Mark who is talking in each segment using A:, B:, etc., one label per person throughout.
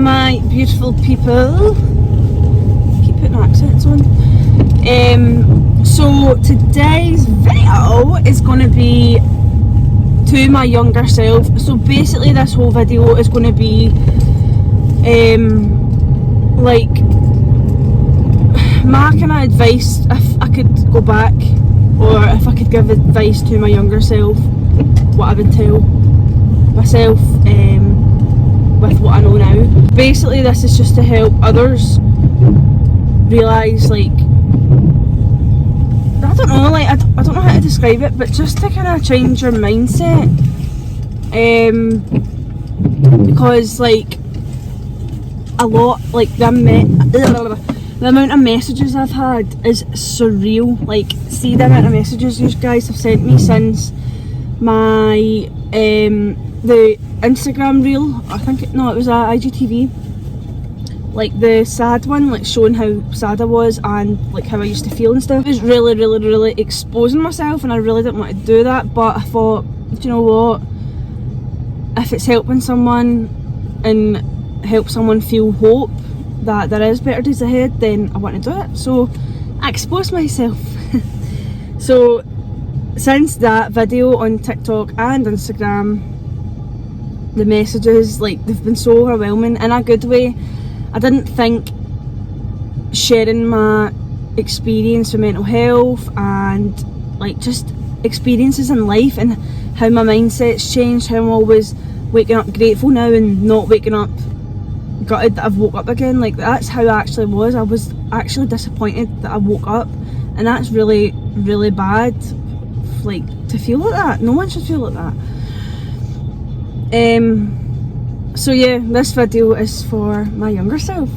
A: my beautiful people. Keep putting accents on. So today's video is going to be to my younger self. So basically this whole video is going to be like my kind of advice if I could go back, or if I could give advice to my younger self, what I would tell myself with what I know now. Basically this is just to help others realise, like, I don't know, like I don't know how to describe it, but just to kind of change your mindset, because like a lot, like the amount of messages I've had is surreal. Like, see the amount of messages you guys have sent me since my the Instagram reel, I think it was a IGTV, like the sad one, like showing how sad I was and like how I used to feel and stuff. It was really exposing myself, and I really didn't want to do that, but I thought, do you know what, if it's helping someone and help someone feel hope that there is better days ahead, then I want to do it. So I exposed myself. So since that video on TikTok and Instagram, the messages, like, they've been so overwhelming in a good way. I didn't think sharing my experience with mental health and like just experiences in life and how my mindset's changed, how I'm always waking up grateful now and not waking up gutted that I've woke up again. Like, that's how I actually was. I was actually disappointed that I woke up, and that's really bad, like, to feel like that. No one should feel like that. So yeah, this video is for my younger self.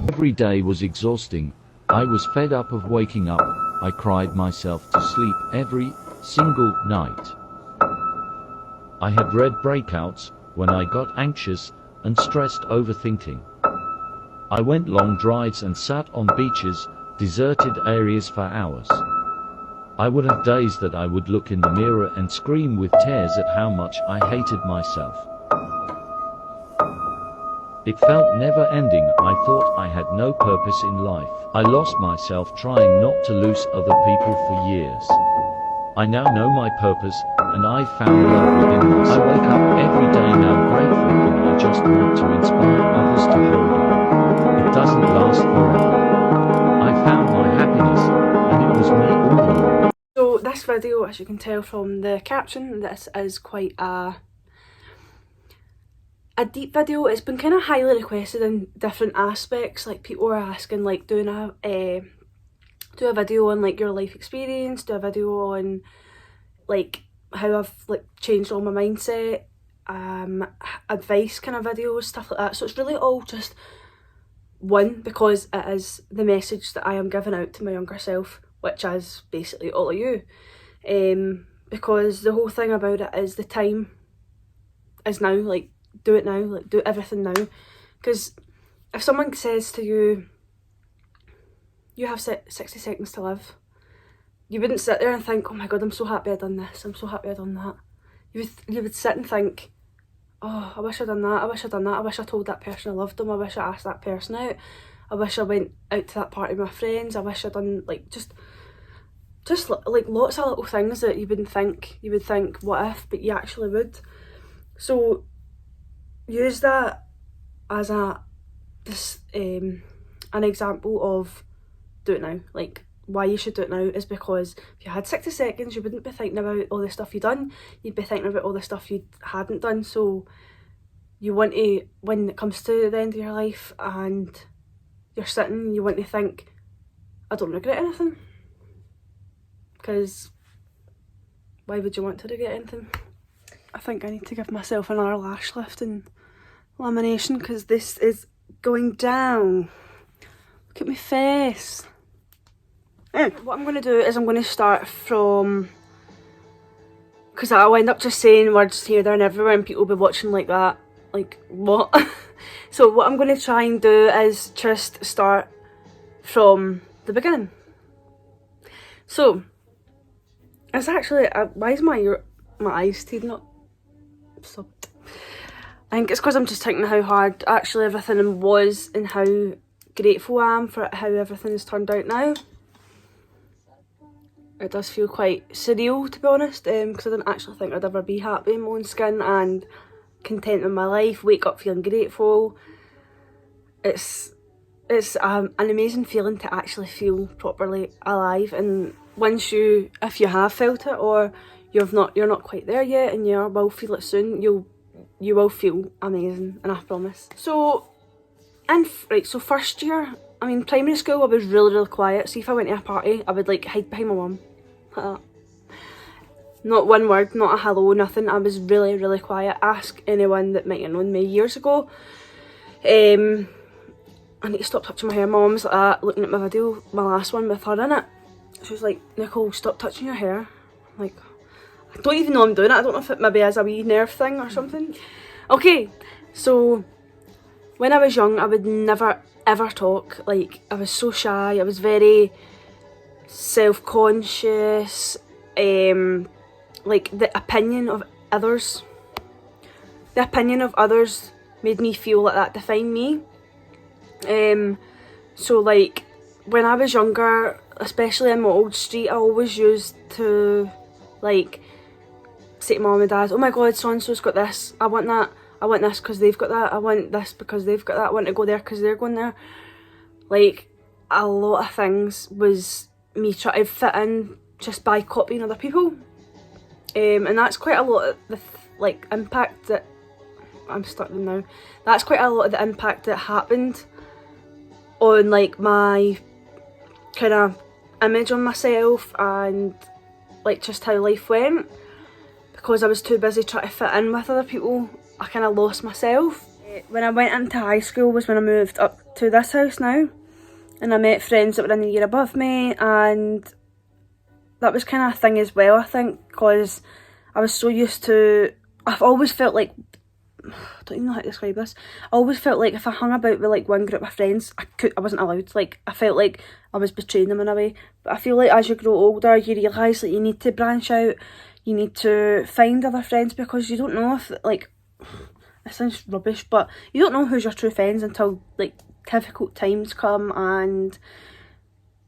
B: Every day was exhausting. I was fed up of waking up. I cried myself to sleep every single night. I had red breakouts when I got anxious and stressed, overthinking. I went long drives and sat on beaches, deserted areas for hours. I would have days that I would look in the mirror and scream with tears at how much I hated myself. It felt never ending. I thought I had no purpose in life. I lost myself trying not to lose other people for years. I now know my purpose, and I found love within myself. I wake up every day now grateful, and I just want to inspire others to hold on. It doesn't last forever. I found my happiness, and it was me all along.
A: So this video, as you can tell from the caption, this is quite a deep video. It's been kind of highly requested in different aspects. Like, people are asking, like, do a video on like your life experience, do a video on like how I've like changed all my mindset, advice kind of videos, stuff like that. So it's really all just one, because it is the message that I am giving out to my younger self, which is basically all of you. Because the whole thing about it is the time is now. Like, do it now, like, do everything now. Because if someone says to you, you have 60 seconds to live, you wouldn't sit there and think, oh my god, I'm so happy I've done this, I'm so happy I've done that. You would sit and think, oh, I wish I'd done that, I wish I'd done that, I wish I told that person I loved them, I wish I asked that person out, I wish I went out to that party with my friends, I wish I'd done, like, just like lots of little things that you would think what if, but you actually would. So use that as an example of do it now. Like, why you should do it now is because if you had 60 seconds, you wouldn't be thinking about all the stuff you've done, you'd be thinking about all the stuff you hadn't done. So you want to, when it comes to the end of your life and you're sitting, you want to think, I don't regret anything. Because why would you want to regret anything? I think I need to give myself another lash lift and lamination, because this is going down. Look at my face. What I'm going to do is I'm going to start from, because I'll end up just saying words here, there and everywhere, and people will be watching like that, like, what? So what I'm going to try and do is just start from the beginning. So it's actually, why is my eyes tearing up? So I think it's because I'm just thinking how hard actually everything was and how grateful I am for how everything has turned out now. It does feel quite surreal, to be honest, because I didn't actually think I'd ever be happy in my own skin and content in my life, wake up feeling grateful. It's an amazing feeling to actually feel properly alive, and once you, if you have felt it or you're not quite there yet and you will feel it soon, you will feel amazing, and I promise. So, so first year, I mean primary school I was really quiet. See, if I went to a party I would like hide behind my mum. Not one word, not a hello, nothing. I was really quiet. Ask anyone that might have known me years ago. I need to stop touching my hair. My mum was like that, looking at my video, my last one with her in it. She was like, Nicole, stop touching your hair. I'm like, I don't even know I'm doing it. I don't know if it maybe is a wee nerve thing or something. Okay, so when I was young I would never ever talk. Like, I was so shy. I was very self-conscious. Like the opinion of others made me feel like that defined me. So like when I was younger, especially in my old street, I always used to like say to mum and dad, oh my god, so and so's got this, I want that, I want this because they've got that, I want this because they've got that, I want to go there because they're going there. Like, a lot of things was me trying to fit in just by copying other people. And that's quite a lot of the like impact that I'm starting now. That's quite a lot of the impact that happened on like my kind of image on myself and like just how life went, because I was too busy trying to fit in with other people. I kind of lost myself. When I went into high school was when I moved up to this house now, and I met friends that were in the year above me, and that was kind of a thing as well, I think, because I was so used to, I've always felt like, I don't even know how to describe this, I always felt like if I hung about with like one group of friends, I wasn't allowed. Like, I felt like I was betraying them in a way. But I feel like as you grow older, you realise that you need to branch out, you need to find other friends, because you don't know if, like, it sounds rubbish, but you don't know who's your true friends until like difficult times come. And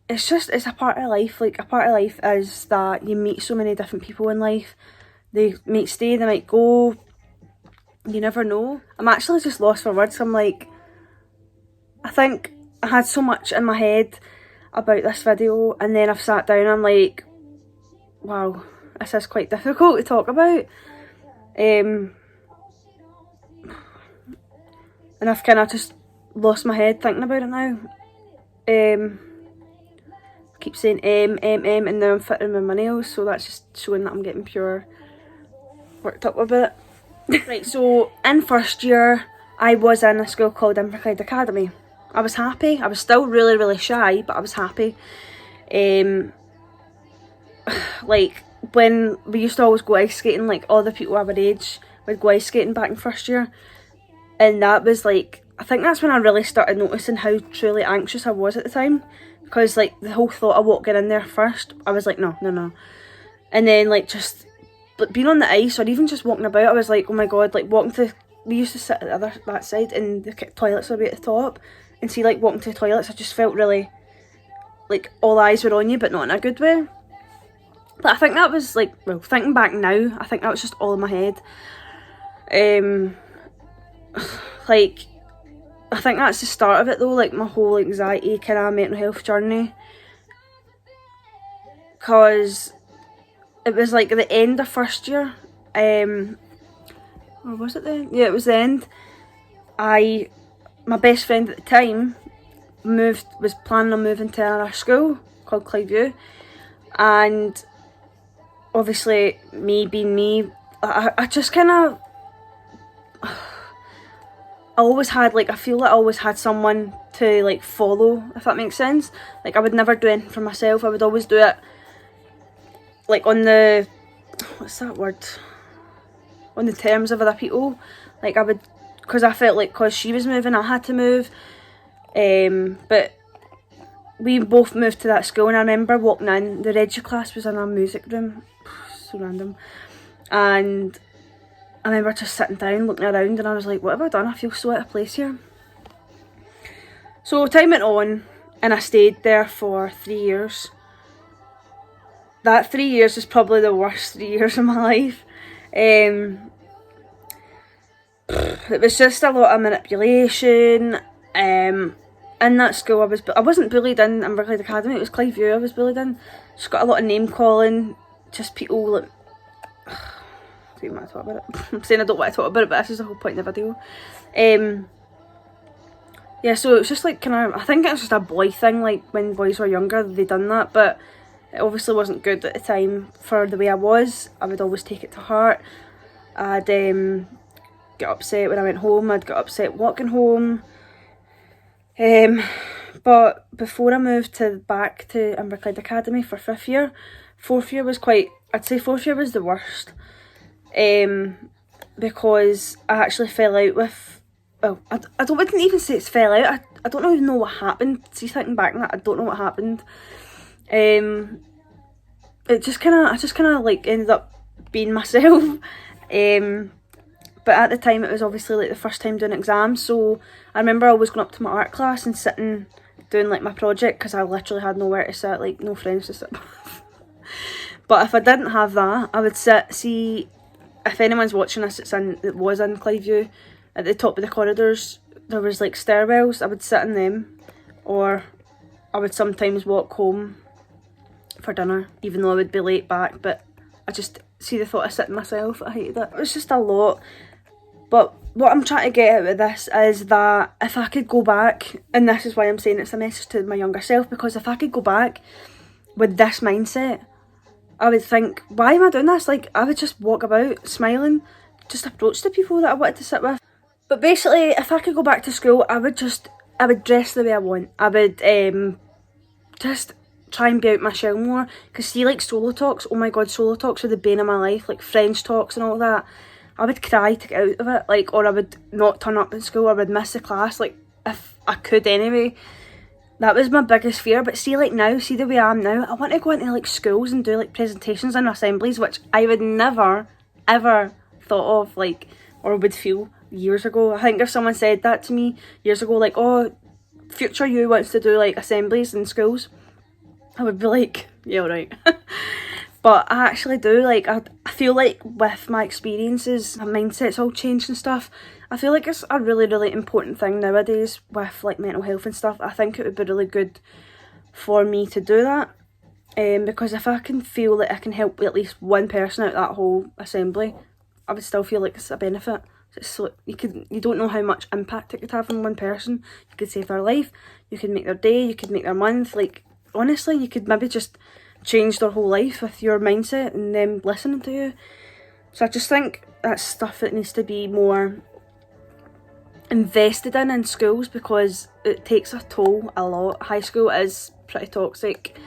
A: it's a part of life. Like, a part of life is that you meet so many different people in life. They might stay, they might go, you never know. I'm actually just lost for words. I'm like, I think I had so much in my head about this video, and then I've sat down and I'm like, wow, this is quite difficult to talk about. And I've kind of just lost my head thinking about it now. I keep saying and now I'm fitting with my nails, so that's just showing that I'm getting pure worked up about it. Right, so in first year I was in a school called LiQWYD Academy. I was happy. I was still really shy, but I was happy. Like, when we used to always go ice skating, like all the people our age would go ice skating back in first year, and that was like, I think that's when I really started noticing how truly anxious I was at the time, because like the whole thought of walking in there first, I was like, no. And then like just being on the ice, or even just walking about, I was like, oh my god, like walking to, we used to sit at that side and the toilets were at the top, and see, like walking to the toilets, I just felt really like all eyes were on you, but not in a good way. But I think that was like, well, thinking back now, I think that was just all in my head. Like, I think that's the start of it though, like my whole anxiety kind of mental health journey, because it was like at the end of first year, or was it then? Yeah, it was the end. My best friend at the time was planning on moving to another school called LiQWYD, and obviously me being me, I just kind of, I always had like, I feel like I always had someone to like follow, if that makes sense. Like, I would never do anything for myself. I would always do it like on the, what's that word, on the terms of other people. Like, I would, because I felt like because she was moving I had to move. But we both moved to that school, and I remember walking in, the Regia class was in our music room, so random, and I remember just sitting down, looking around, and I was like, what have I done? I feel so out of place here. So time went on, and I stayed there for 3 years. That 3 years is probably the worst 3 years of my life. It was just a lot of manipulation. In that school, I wasn't bullied in ByCole Academy. It was LiQWYD I was bullied in. Just got a lot of name calling. Just people like. I don't want to talk about it. I'm saying I don't want to talk about it, but this is the whole point of the video. Yeah, so it was just like kind of. I think it was just a boy thing. Like when boys were younger, they done that, but it obviously wasn't good at the time for the way I was. I would always take it to heart. I'd get upset when I went home. I'd get upset walking home. But before I moved back to ByCole Academy for 5th year, 4th year was I'd say 4th year was the worst. Because I actually fell out with, well, I wouldn't even say it's fell out. I don't even know what happened. See, thinking back on that, I don't know what happened. I just kind of like ended up being myself. But at the time it was obviously like the first time doing exams, so I remember always going up to my art class and sitting doing like my project because I literally had nowhere to sit, like no friends to sit with. But if I didn't have that, I would see if anyone's watching this that was in LiQWYD, at the top of the corridors there was like stairwells. I would sit in them, or I would sometimes walk home for dinner even though I would be late back, but I just see the thought of sitting myself, I hated it. It was just a lot. But what I'm trying to get out of this is that if I could go back, and this is why I'm saying it's a message to my younger self, because if I could go back with this mindset, I would think, why am I doing this? Like, I would just walk about smiling, just approach the people that I wanted to sit with. But basically, if I could go back to school, I would dress the way I want. I would just try and be out my shell more. Because see, like solo talks, oh my god, solo talks are the bane of my life. Like French talks and all that. I would cry to get out of it, like, or I would not turn up in school, or I would miss the class, like, if I could anyway. That was my biggest fear. But see, like now, see the way I am now, I want to go into like schools and do like presentations and assemblies, which I would never, ever thought of, like, or would feel years ago. I think if someone said that to me years ago, like, oh, future you wants to do like assemblies in schools, I would be like, yeah, right. But I actually do, like, I feel like with my experiences, my mindset's all changed and stuff. I feel like it's a really, really important thing nowadays with, like, mental health and stuff. I think it would be really good for me to do that. Because if I can feel that I can help at least one person out of that whole assembly, I would still feel like it's a benefit. It's so, you don't know how much impact it could have on one person. You could save their life, you could make their day, you could make their month. Like, honestly, you could maybe just change their whole life with your mindset and them listening to you. So I just think that's stuff that needs to be more invested in schools, because it takes a toll a lot. High school is pretty toxic.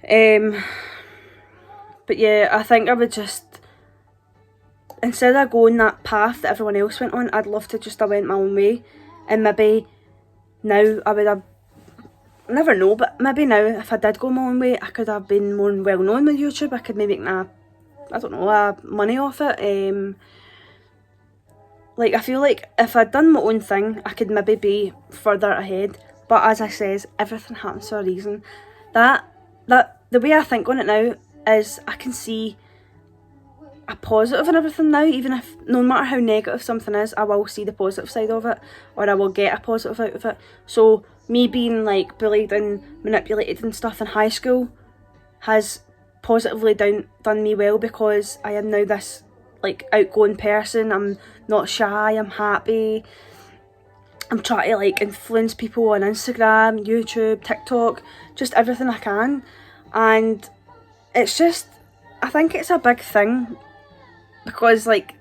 A: But yeah, I think I would just, instead of going that path that everyone else went on, I'd love to just have went my own way. And maybe now I would have, never know, but maybe now if I did go my own way, I could have been more well known with YouTube. I could maybe make money off it. Like, I feel like if I'd done my own thing, I could maybe be further ahead. But as I says, everything happens for a reason. That the way I think on it now is I can see a positive in everything now, even if no matter how negative something is, I will see the positive side of it, or I will get a positive out of it. So me being like bullied and manipulated and stuff in high school has positively done me well, because I am now this like outgoing person. I'm not shy, I'm happy. I'm trying to like influence people on Instagram, YouTube, TikTok, just everything I can. And it's just, I think it's a big thing, because like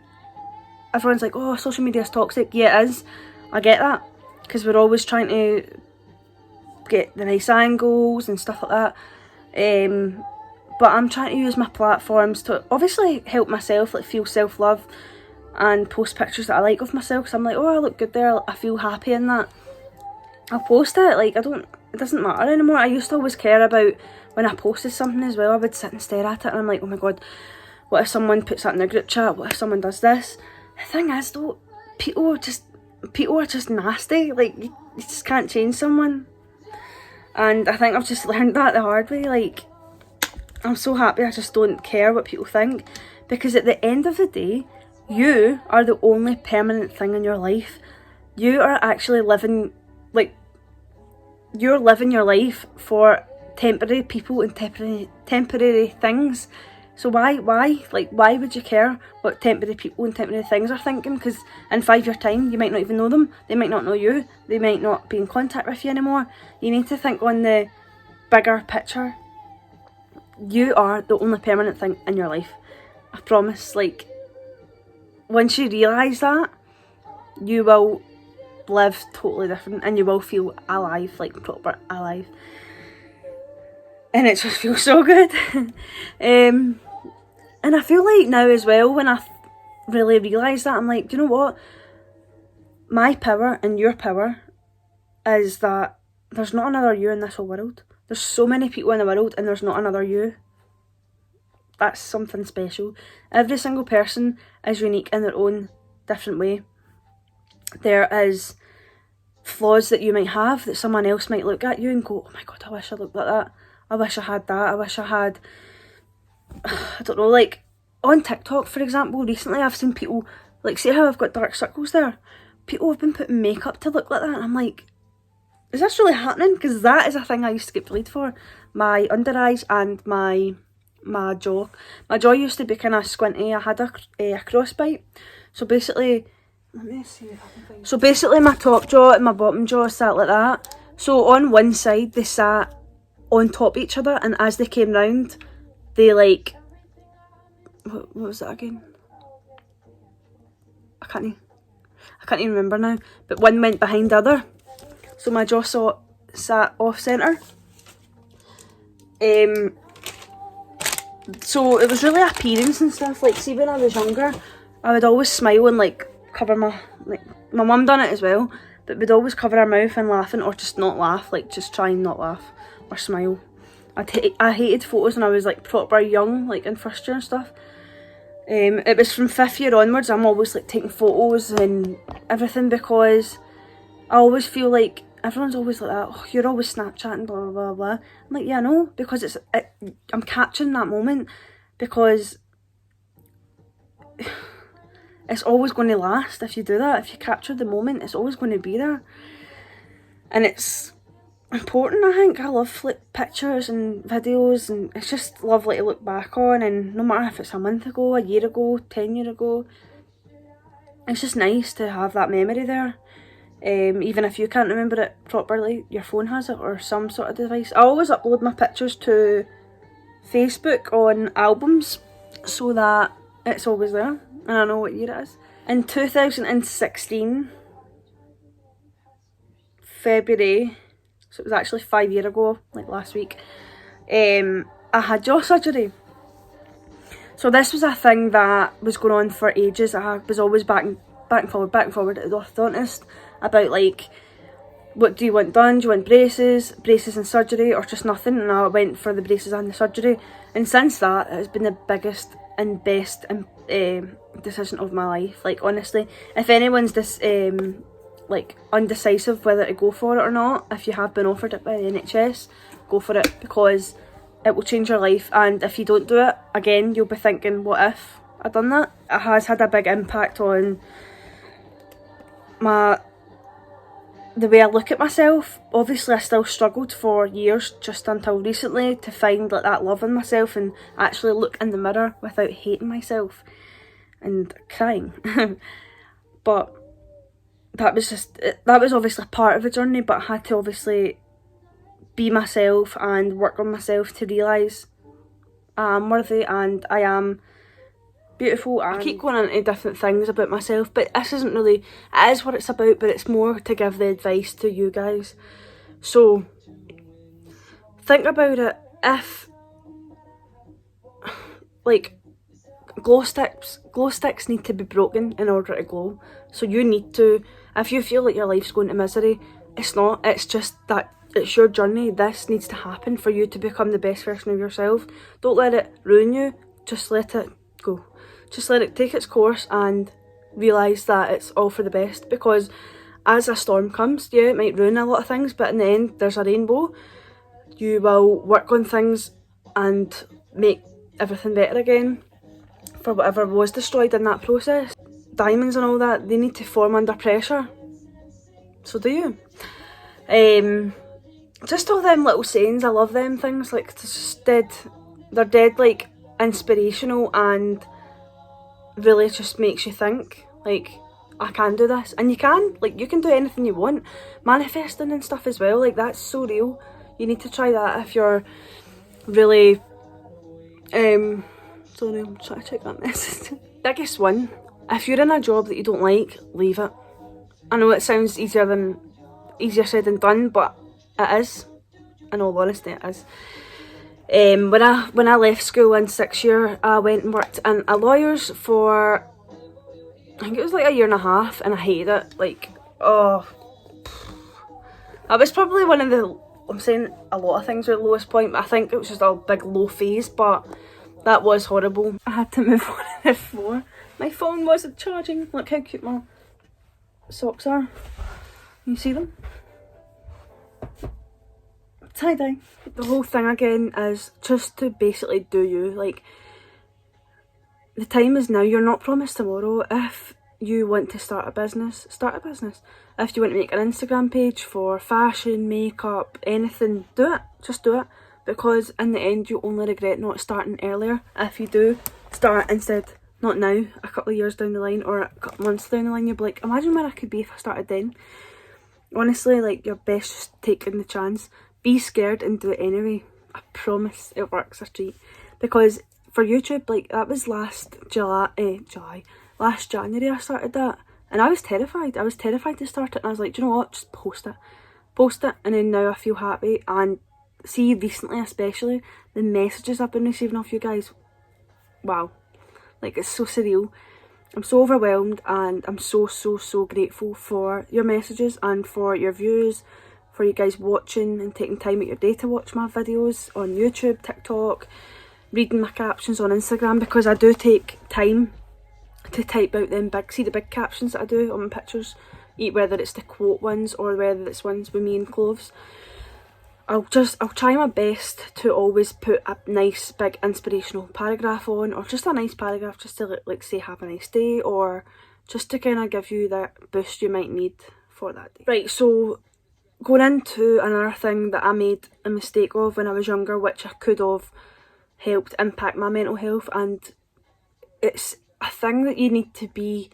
A: everyone's like, oh, social media is toxic. Yeah, it is. I get that, because we're always trying to get the nice angles and stuff like that. But I'm trying to use my platforms to obviously help myself, like feel self-love and post pictures that I like of myself. So I'm like, oh, I look good there, I feel happy in that, I'll post it. Like, it doesn't matter anymore. I used to always care about when I posted something as well. I would sit and stare at it and I'm like, oh my god, What if someone puts that in their group chat? What if someone does this? The thing is though, people are just nasty. Like, you just can't change someone. And I think I've just learned that the hard way. Like, I'm so happy I just don't care what people think, because at the end of the day, you are the only permanent thing in your life. You are actually living, like, you're living your life for temporary people and temporary things. So why would you care what temporary people and temporary things are thinking? Because in 5 years time you might not even know them, they might not know you, they might not be in contact with you anymore. You need to think on the bigger picture. You are the only permanent thing in your life, I promise. Like, once you realise that, you will live totally different and you will feel alive, like proper alive. And it just feels so good. And I feel like now as well, when I really realise that, I'm like, do you know what? My power and your power is that there's not another you in this whole world. There's so many people in the world and there's not another you. That's something special. Every single person is unique in their own different way. There is flaws that you might have that someone else might look at you and go, oh my god, I wish I looked like that. I wish I had that. I wish I had, I don't know, like on TikTok, for example, recently I've seen people, like, see how I've got dark circles there? People have been putting makeup to look like that, and I'm like, is this really happening? Because that is a thing I used to get bullied for. My under eyes and my jaw. My jaw used to be kind of squinty. I had a crossbite. So basically, let me see if I can find. So basically my top jaw and my bottom jaw sat like that. So on one side they sat on top of each other, and as they came round, they like, what was that again? I can't even remember now. But one went behind the other. So my jaw sat off centre. So it was really appearance and stuff. Like, see, when I was younger, I would always smile and like cover my, like, my mum done it as well, but would always cover her mouth and laughing, or just not laugh, like just try and not laugh or smile. I hated photos when I was like proper young, like in first year and stuff. It was from 5th year onwards, I'm always like taking photos and everything, because I always feel like everyone's always like that, oh, you're always Snapchatting, blah blah blah blah. I'm like, yeah, no, because I'm catching that moment, because it's always going to last if you do that. If you capture the moment, it's always going to be there. And it's important, I think. I love pictures and videos, and it's just lovely to look back on, and no matter if it's a month ago, a year ago, 10 years ago, it's just nice to have that memory there. Even if you can't remember it properly, your phone has it, or some sort of device. I always upload my pictures to Facebook on albums so that it's always there and I know what year it is. In 2016 February, so it was actually 5 years ago, like last week, I had jaw surgery. So this was a thing that was going on for ages. I was always back and forward at the orthodontist about, like, what do you want done? Do you want braces and surgery, or just nothing? And I went for the braces and the surgery. And since that, it has been the biggest and best decision of my life. Like, honestly, if anyone's like undecisive whether to go for it or not, if you have been offered it by the NHS, go for it, because it will change your life. And if you don't do it, again, you'll be thinking, what if I'd done that? It has had a big impact on the way I look at myself. Obviously I still struggled for years, just until recently, to find like that love in myself and actually look in the mirror without hating myself and crying. But that was obviously part of the journey, but I had to obviously be myself and work on myself to realise I am worthy and I am beautiful. And I keep going into different things about myself, but this isn't really, it is what it's about, but it's more to give the advice to you guys. So think about it. If, like, glow sticks need to be broken in order to glow. So you need to, if you feel like your life's going to misery, it's not, it's just that it's your journey. This needs to happen for you to become the best version of yourself. Don't let it ruin you, just let it go. Just let it take its course and realise that it's all for the best, because as a storm comes, yeah, it might ruin a lot of things, but in the end there's a rainbow. You will work on things and make everything better again for whatever was destroyed in that process. Diamonds and all that, they need to form under pressure. So do you. Just all them little sayings, I love them things, like it's just dead, they're dead like inspirational, and really just makes you think, like, I can do this. And you can, like, you can do anything you want. Manifesting and stuff as well, like, that's so real. You need to try that if you're really, sorry, I'm trying to check that message. Biggest one, if you're in a job that you don't like, leave it. I know it sounds easier said than done, but it is. In all honesty, it is. When I left school in 6th year, I went and worked in a lawyer's for, I think it was like a year and a half, and I hated it. Like, oh, that was probably one of the, I'm saying a lot of things were the lowest point, but I think it was just a big low phase, but that was horrible. I had to move on to the floor. My phone wasn't charging. Look how cute my socks are. You see them? Tie-dye. The whole thing again is just to basically do you. Like, the time is now. You're not promised tomorrow. If you want to start a business, start a business. If you want to make an Instagram page for fashion, makeup, anything, do it. Just do it. Because in the end, you only regret not starting earlier. If you do start instead, not now, a couple of years down the line or a couple of months down the line, you'll be like, imagine where I could be if I started then. Honestly, like, you're best just taking the chance. Be scared and do it anyway. I promise it works a treat. Because for YouTube, like, that was last January I started that. And I was terrified. I was terrified to start it. And I was like, do you know what? Just post it. Post it. And then now I feel happy. And see, recently especially, the messages I've been receiving off you guys. Wow. Like, it's so surreal. I'm so overwhelmed, and I'm so grateful for your messages and for your views, for you guys watching and taking time out your day to watch my videos on YouTube, TikTok, reading my captions on Instagram, because I do take time to type out them see the big captions that I do on my pictures, whether it's the quote ones or whether it's ones with me in clothes. I'll try my best to always put a nice big inspirational paragraph on, or just a nice paragraph just to like say have a nice day, or just to kind of give you that boost you might need for that day. Right, so going into another thing that I made a mistake of when I was younger, which I could have helped impact my mental health, and it's a thing that you need to be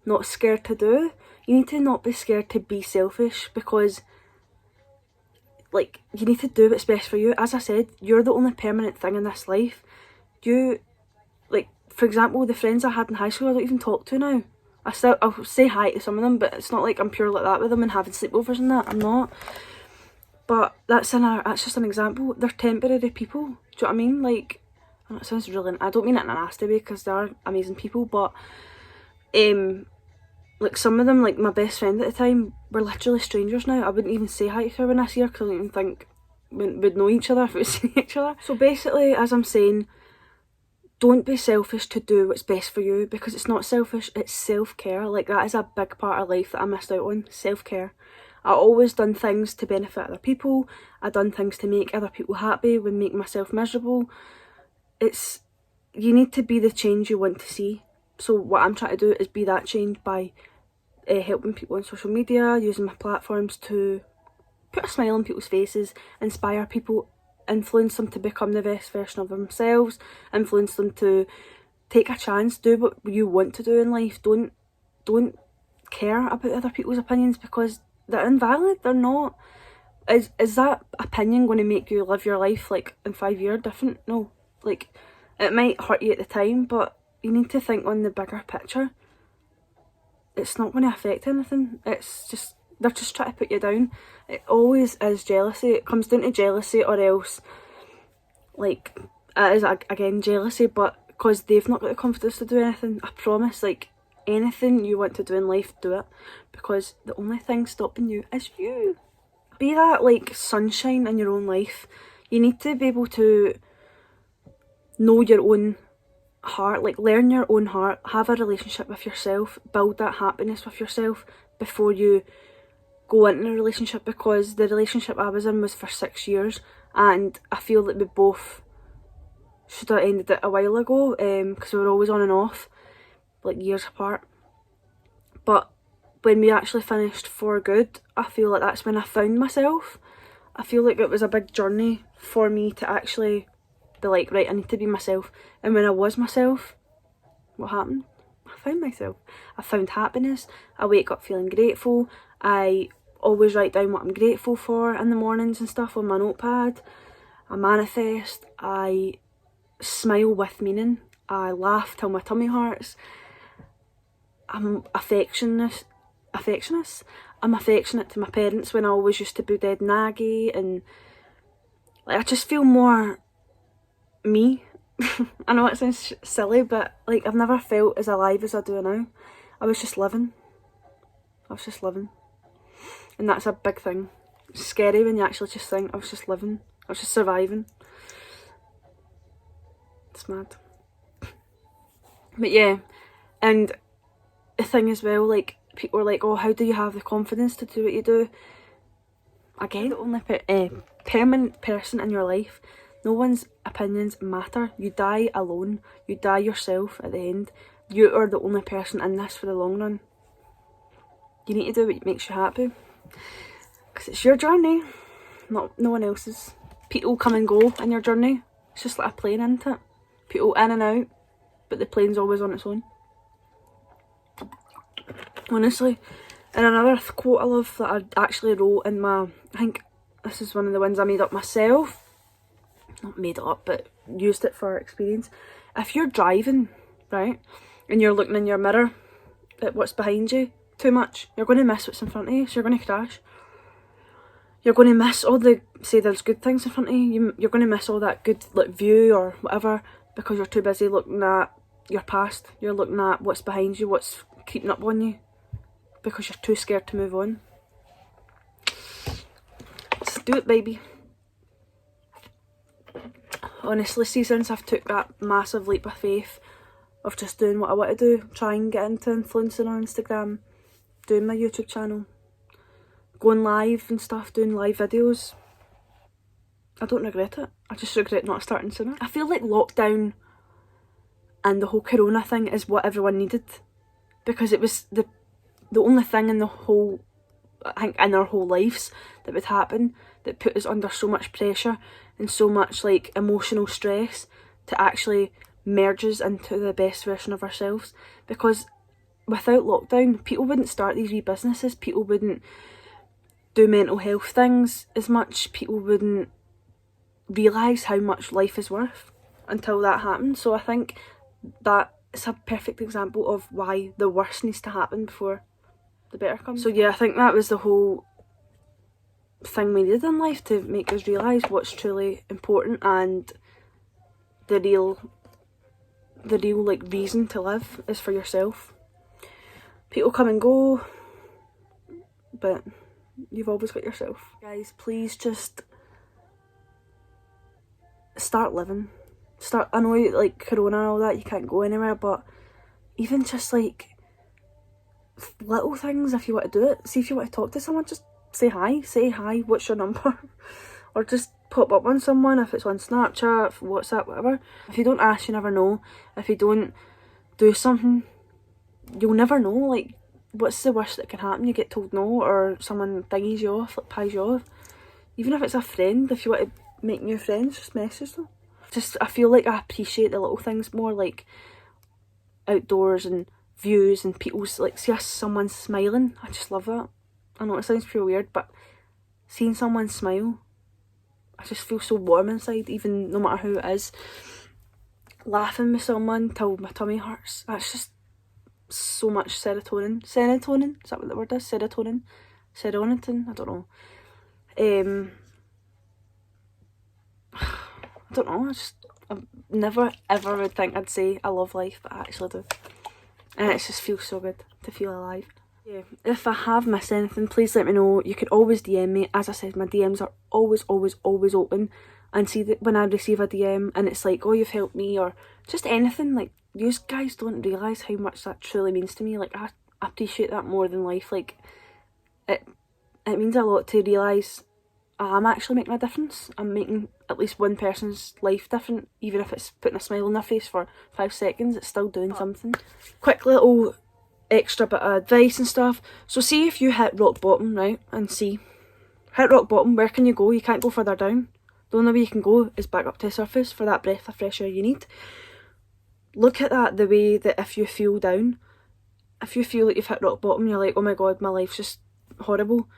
A: not scared to do. You need to not be scared to be selfish, because like, you need to do what's best for you. As I said, you're the only permanent thing in this life. You, like, for example, the friends I had in high school I don't even talk to now. I'll say hi to some of them, but it's not like I'm pure like that with them and having sleepovers and that. I'm not. But that's just an example. They're temporary people. Do you know what I mean? Like, and it sounds really, I don't mean it in a nasty way, because they are amazing people, but like, some of them, like my best friend at the time, were literally strangers now. I wouldn't even say hi to her when I see her, because I don't even think we'd know each other if we see each other. So basically, as I'm saying, don't be selfish to do what's best for you, because it's not selfish, it's self-care. Like, that is a big part of life that I missed out on, self-care. I always done things to benefit other people. I done things to make other people happy when making myself miserable. You need to be the change you want to see. So what I'm trying to do is be that change by helping people on social media, using my platforms to put a smile on people's faces, inspire people, influence them to become the best version of themselves, influence them to take a chance, do what you want to do in life. Don't care about other people's opinions, because they're invalid. They're not. Is that opinion going to make you live your life like in 5 years different? No. Like, it might hurt you at the time, but you need to think on the bigger picture. It's not going to affect anything. It's just, they're just trying to put you down. It always is jealousy. It comes down to jealousy, or else, like, it is again jealousy, but because they've not got the confidence to do anything. I promise, like, anything you want to do in life, do it, because the only thing stopping you is you. Be that, like, sunshine in your own life. You need to be able to know your own heart, like learn your own heart, have a relationship with yourself, build that happiness with yourself before you go into a relationship, because the relationship I was in was for 6 years and I feel that we both should have ended it a while ago, because we were always on and off, like years apart. But when we actually finished for good, I feel like that's when I found myself. I feel like it was a big journey for me to actually be like, right, I need to be myself. And when I was myself, what happened? I found myself. I found happiness. I wake up feeling grateful. I always write down what I'm grateful for in the mornings and stuff on my notepad. I manifest. I smile with meaning. I laugh till my tummy hurts. I'm affectionate. I'm affectionate to my parents when I always used to be dead naggy, and like I just feel more me. I know it sounds silly, but like I've never felt as alive as I do now. I was just living. And that's a big thing. It's scary when you actually just think I was just living. I was just surviving. It's mad. But yeah, and the thing as well, like people are like, oh, how do you have the confidence to do what you do? Again, the only permanent person in your life. No one's opinions matter. You die alone. You die yourself at the end. You are the only person in this for the long run. You need to do what makes you happy, because it's your journey, not no one else's. People come and go in your journey. It's just like a plane, isn't it? People in and out, but the plane's always on its own. Honestly. And another quote I love that I actually wrote in my, I think this is one of the ones I made up myself. Not made it up, but used it for experience. If you're driving, right, and you're looking in your mirror at what's behind you too much, you're going to miss what's in front of you, so you're going to crash. You're going to miss all the, say there's good things in front of you, you're going to miss all that good like view or whatever, because you're too busy looking at your past. You're looking at what's behind you, what's creeping up on you, because you're too scared to move on. Just do it, baby. Honestly, see, since I've took that massive leap of faith of just doing what I want to do, try and get into influencing on Instagram, doing my YouTube channel, going live and stuff, doing live videos, I don't regret it. I just regret not starting sooner. I feel like lockdown and the whole corona thing is what everyone needed, because it was the only thing in the whole, I think, in our whole lives that would happen that put us under so much pressure and so much like emotional stress to actually merge us into the best version of ourselves. Because without lockdown, people wouldn't start these wee businesses, people wouldn't do mental health things as much, people wouldn't realise how much life is worth until that happened. So I think that it's a perfect example of why the worst needs to happen before the better comes. So yeah, I think that was the whole thing we needed in life, to make us realise what's truly important and the real like reason to live is for yourself. People come and go, but you've always got yourself. Guys, please just start living. I know like corona and all that, you can't go anywhere, but even just like little things, if you want to do it. See, if you want to talk to someone, just say hi, what's your number? Or just pop up on someone, if it's on Snapchat, WhatsApp, whatever. If you don't ask, you never know. If you don't do something, you'll never know. Like, what's the worst that can happen? You get told no, or someone thingies you off, like pies you off. Even if it's a friend, if you want to make new friends, just message them. I feel like I appreciate the little things more, like outdoors and views and people's, like, see someone smiling, I just love that. I know it sounds pretty weird, but seeing someone smile, I just feel so warm inside, even no matter who it is. Laughing with someone till my tummy hurts, that's just so much serotonin. Serotonin? Is that what the word is? Serotonin? Serotonin? I don't know. I don't know, I never ever would think I'd say I love life, but I actually do. And it just feels so good to feel alive. Yeah, if I have missed anything, please let me know. You can always DM me. As I said, my DMs are always open. and see that when I receive a DM and it's like, oh, you've helped me, or just anything, like, you guys don't realise how much that truly means to me. Like, I appreciate that more than life. Like, it means a lot to realise I'm actually making a difference. I'm making at least one person's life different, even if it's putting a smile on their face for 5 seconds, it's still doing something. Quick little extra bit of advice and stuff. So see if you hit rock bottom, right, and hit rock bottom, where can you go? You can't go further down. The only way you can go is back up to the surface for that breath of fresh air you need. Look at that the way that if you feel down, if you feel like you've hit rock bottom, you're like, oh my god, my life's just horrible.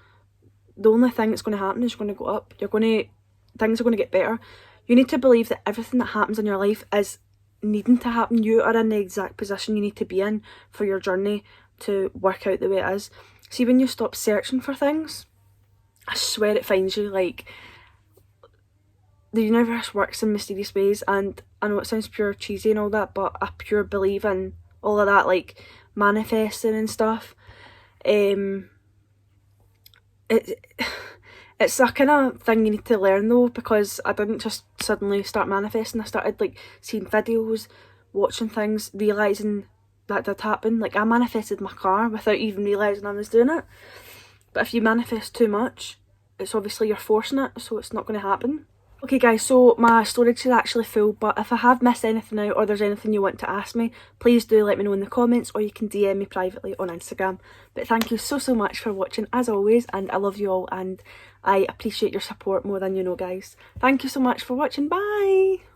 A: The only thing that's going to happen is you're going to go up. Things are going to get better. You need to believe that everything that happens in your life is needing to happen. You are in the exact position you need to be in for your journey to work out the way it is. See, when you stop searching for things, I swear it finds you. Like, the universe works in mysterious ways, and I know it sounds pure cheesy and all that, but I pure believe in all of that, like manifesting and stuff. It's a kind of thing you need to learn though, because I didn't just suddenly start manifesting. I started like seeing videos, watching things, realising that did happen. Like, I manifested my car without even realising I was doing it. But if you manifest too much, it's obviously you're forcing it, so it's not going to happen. Okay guys, so my storage is actually full, but if I have missed anything out or there's anything you want to ask me, please do let me know in the comments, or you can DM me privately on Instagram. But thank you so much for watching as always, and I love you all and I appreciate your support more than you know, guys. Thank you so much for watching. Bye!